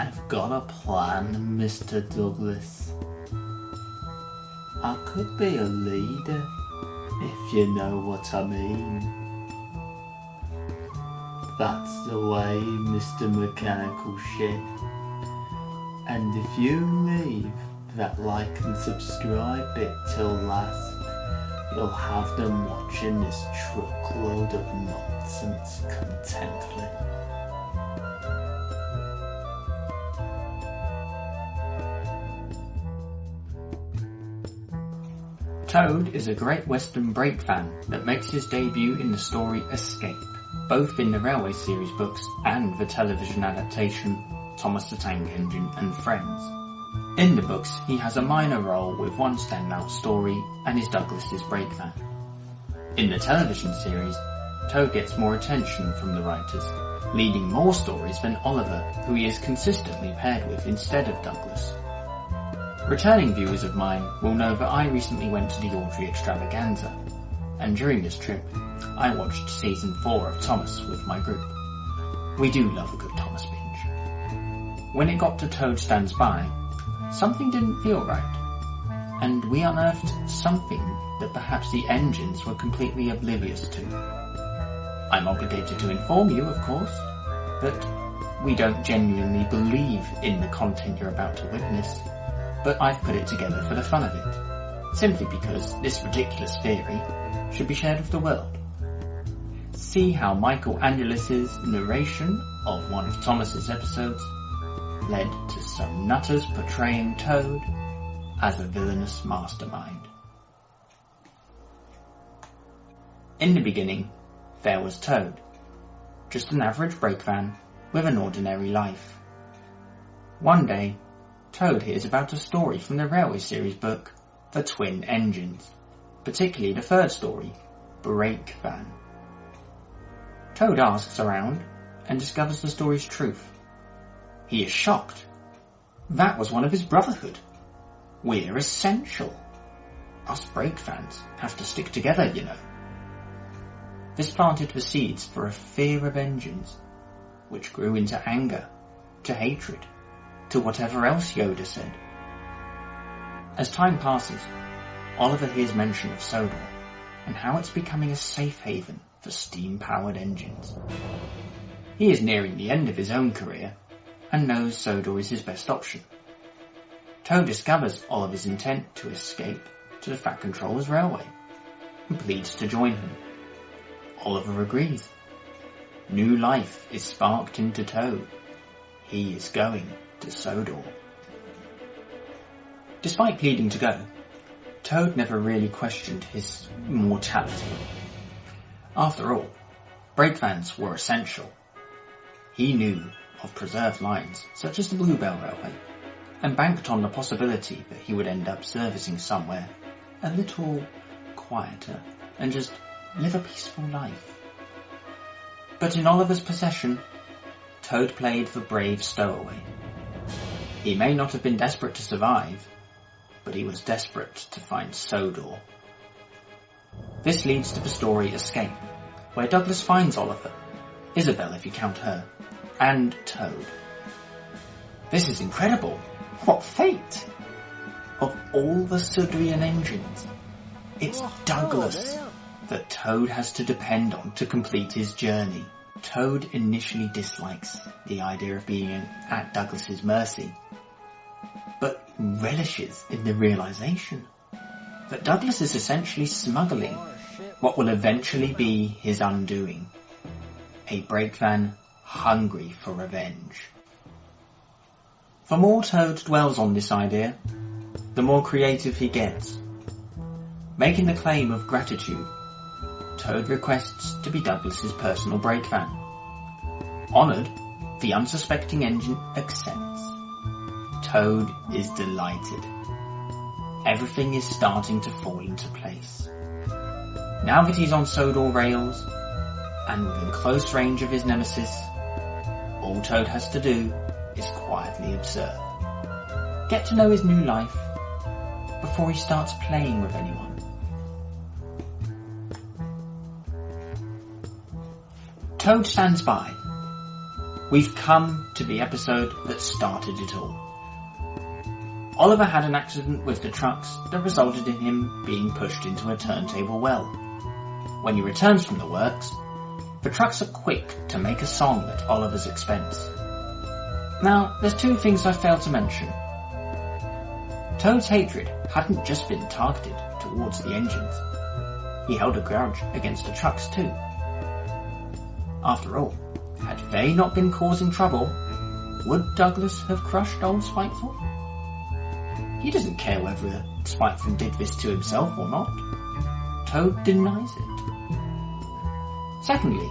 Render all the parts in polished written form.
I've got a plan, Mr. Douglas. I could be a leader, if you know what I mean. That's the way, Mr. Mechanical Ship. And if you leave that like and subscribe bit till last, you'll have them watching this truckload of nonsense contently. Toad is a Great Western Brakevan that makes his debut in the story Escape, both in the Railway series books and the television adaptation Thomas the Tank Engine and Friends. In the books, he has a minor role with one standout story and is Douglas's Brakevan. In the television series, Toad gets more attention from the writers, leading more stories than Oliver, who he is consistently paired with instead of Douglas. Returning viewers of mine will know that I recently went to the Audrey Extravaganza, and during this trip, I watched season 4 of Thomas with my group. We do love a good Thomas binge. When it got to Toad Stands By, something didn't feel right, and we unearthed something that perhaps the engines were completely oblivious to. I'm obligated to inform you, of course, that we don't genuinely believe in the content you're about to witness, but I've put it together for the fun of it, simply because this ridiculous theory should be shared with the world. See how Michael Angelus's narration of one of Thomas's episodes led to some nutters portraying Toad as a villainous mastermind. In the beginning, there was Toad, just an average brakevan with an ordinary life. One day, Toad hears about a story from the Railway series book, The Twin Engines, particularly the third story, Brakevan. Toad asks around and discovers the story's truth. He is shocked. That was one of his brotherhood. We're essential. Us brakevans have to stick together, you know. This planted the seeds for a fear of engines, which grew into anger, to hatred, to whatever else Yoda said. As time passes, Oliver hears mention of Sodor and how it's becoming a safe haven for steam-powered engines. He is nearing the end of his own career and knows Sodor is his best option. Toad discovers Oliver's intent to escape to the Fat Controller's railway and pleads to join him. Oliver agrees. New life is sparked into Toad. He is going to Sodor. Despite pleading to go, Toad never really questioned his mortality. After all, brakevans were essential. He knew of preserved lines such as the Bluebell Railway and banked on the possibility that he would end up servicing somewhere a little quieter and just live a peaceful life. But in Oliver's possession, Toad played the brave stowaway. He may not have been desperate to survive, but he was desperate to find Sodor. This leads to the story Escape, where Douglas finds Oliver, Isabel if you count her, and Toad. This is incredible. What fate! Of all the Sudrian engines, it's Douglas that Toad has to depend on to complete his journey. Toad initially dislikes the idea of being at Douglas's mercy, but relishes in the realization that Douglas is essentially smuggling what will eventually be his undoing. A brakevan hungry for revenge. The more Toad dwells on this idea, the more creative he gets. Making the claim of gratitude, Toad requests to be Douglas's personal brakevan. Honoured, the unsuspecting engine accepts. Toad is delighted. Everything is starting to fall into place. Now that he's on Sodor rails, and within close range of his nemesis, all Toad has to do is quietly observe. Get to know his new life before he starts playing with anyone. Toad Stands By. we've come to the episode that started it all. Oliver had an accident with the trucks that resulted in him being pushed into a turntable well. When he returns from the works, the trucks are quick to make a song at Oliver's expense. Now, there's two things I failed to mention. Toad's hatred hadn't just been targeted towards the engines. He held a grudge against the trucks too. After all, had they not been causing trouble, would Douglas have crushed old Spiteful? He doesn't care whether Spiteful did this to himself or not. Toad denies it. Secondly,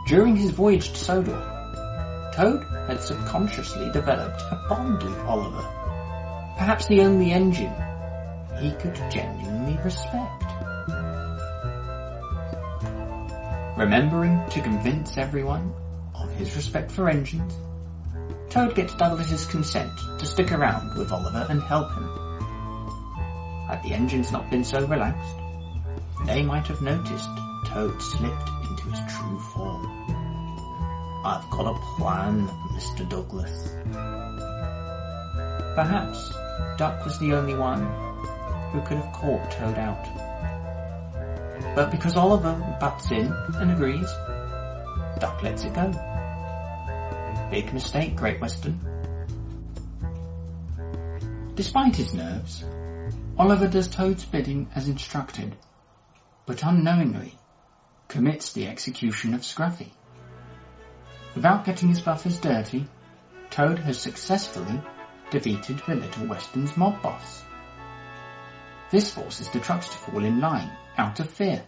during his voyage to Sodor, Toad had subconsciously developed a bond with Oliver, perhaps the only engine he could genuinely respect. Remembering to convince everyone of his respect for engines, Toad gets Douglas's consent to stick around with Oliver and help him. Had the engines not been so relaxed, they might have noticed Toad slipped into his true form. I've got a plan, Mr. Douglas. Perhaps Duck was the only one who could have caught Toad out. But because Oliver butts in and agrees, Duck lets it go. Big mistake, Great Western. Despite his nerves, Oliver does Toad's bidding as instructed, but unknowingly commits the execution of Scruffy. Without getting his buffers dirty, Toad has successfully defeated the Little Western's mob boss. This forces the trucks to fall in line, out of fear,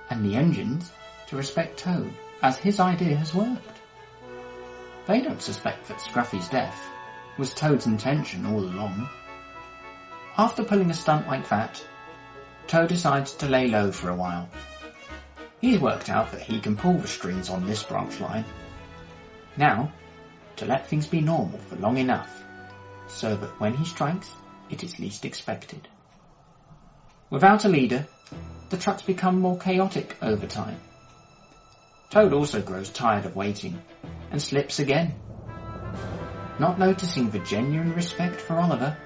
and the engines to respect Toad, as his idea has worked. They don't suspect that Scruffy's death was Toad's intention all along. After pulling a stunt like that, Toad decides to lay low for a while. He's worked out that he can pull the strings on this branch line. Now, to let things be normal for long enough, so that when he strikes, it is least expected. Without a leader, the trucks become more chaotic over time. Toad also grows tired of waiting, and slips again. Not noticing the genuine respect for Oliver,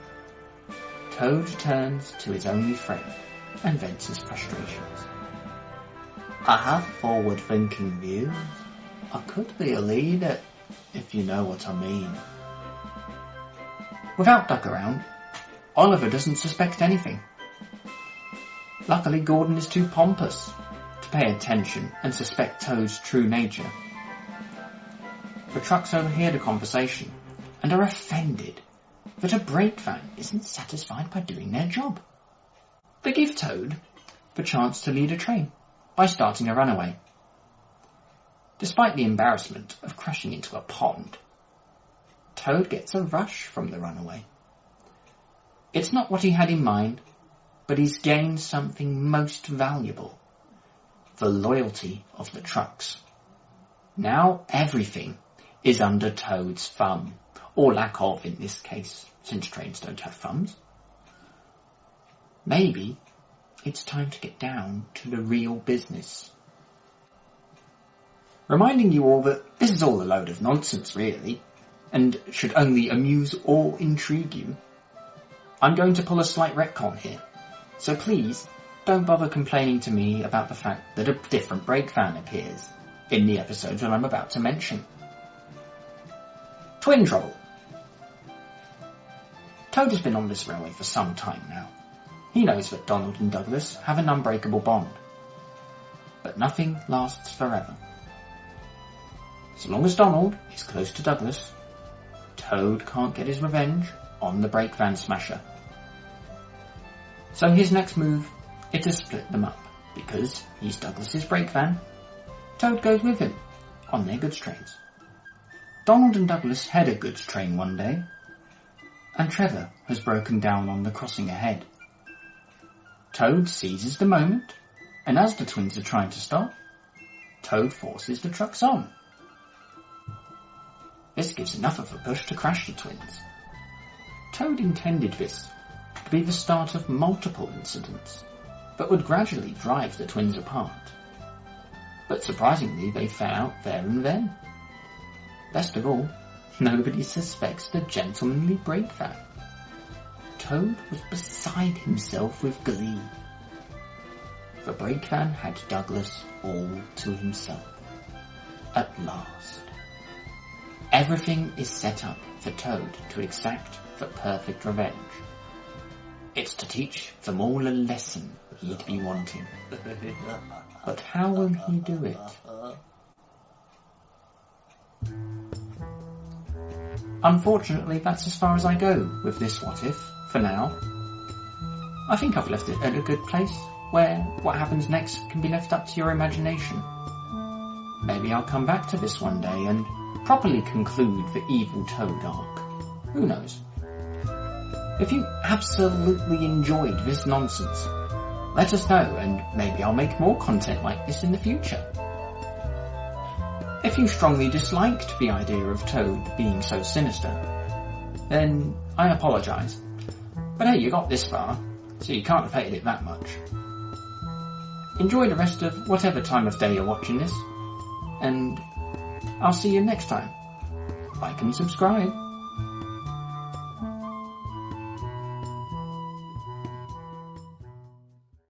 Toad turns to his only friend and vents his frustrations. I have forward-thinking views. I could be a leader, if you know what I mean. Without Duck around, Oliver doesn't suspect anything. Luckily, Gordon is too pompous to pay attention and suspect Toad's true nature. The trucks overhear the conversation and are offended that a brakevan isn't satisfied by doing their job. They give Toad the chance to lead a train by starting a runaway. Despite the embarrassment of crashing into a pond, Toad gets a rush from the runaway. It's not what he had in mind, but he's gained something most valuable: the loyalty of the trucks. Now everything is under Toad's thumb, or lack of in this case, since trains don't have thumbs. Maybe it's time to get down to the real business. Reminding you all that this is all a load of nonsense, really, and should only amuse or intrigue you. I'm going to pull a slight retcon here, so please don't bother complaining to me about the fact that a different brakevan appears in the episode that I'm about to mention. Twin trouble. Toad has been on this railway for some time now. He knows that Donald and Douglas have an unbreakable bond. But nothing lasts forever. So long as Donald is close to Douglas, Toad can't get his revenge on the brakevan smasher. So his next move is to split them up, because he's Douglas's brakevan. Toad goes with him on their goods trains. Donald and Douglas head a goods train one day, and Trevor has broken down on the crossing ahead. Toad seizes the moment, and as the twins are trying to stop, Toad forces the trucks on. This gives enough of a push to crash the twins. Toad intended this to be the start of multiple incidents that would gradually drive the twins apart. But surprisingly, they fell out there and then. Best of all, nobody suspects the gentlemanly Brakevan. Toad was beside himself with glee. The Brakevan had Douglas all to himself. At last. Everything is set up for Toad to exact the perfect revenge. It's to teach them all a lesson he'd be wanting. But how will he do it? Unfortunately, that's as far as I go with this what if, for now. I think I've left it at a good place, where what happens next can be left up to your imagination. Maybe I'll come back to this one day and properly conclude the evil Toad arc. Who knows? If you absolutely enjoyed this nonsense, let us know and maybe I'll make more content like this in the future. If you strongly disliked the idea of Toad being so sinister, then I apologise. But hey, you got this far, so you can't have hated it that much. Enjoy the rest of whatever time of day you're watching this, and I'll see you next time. Like and subscribe.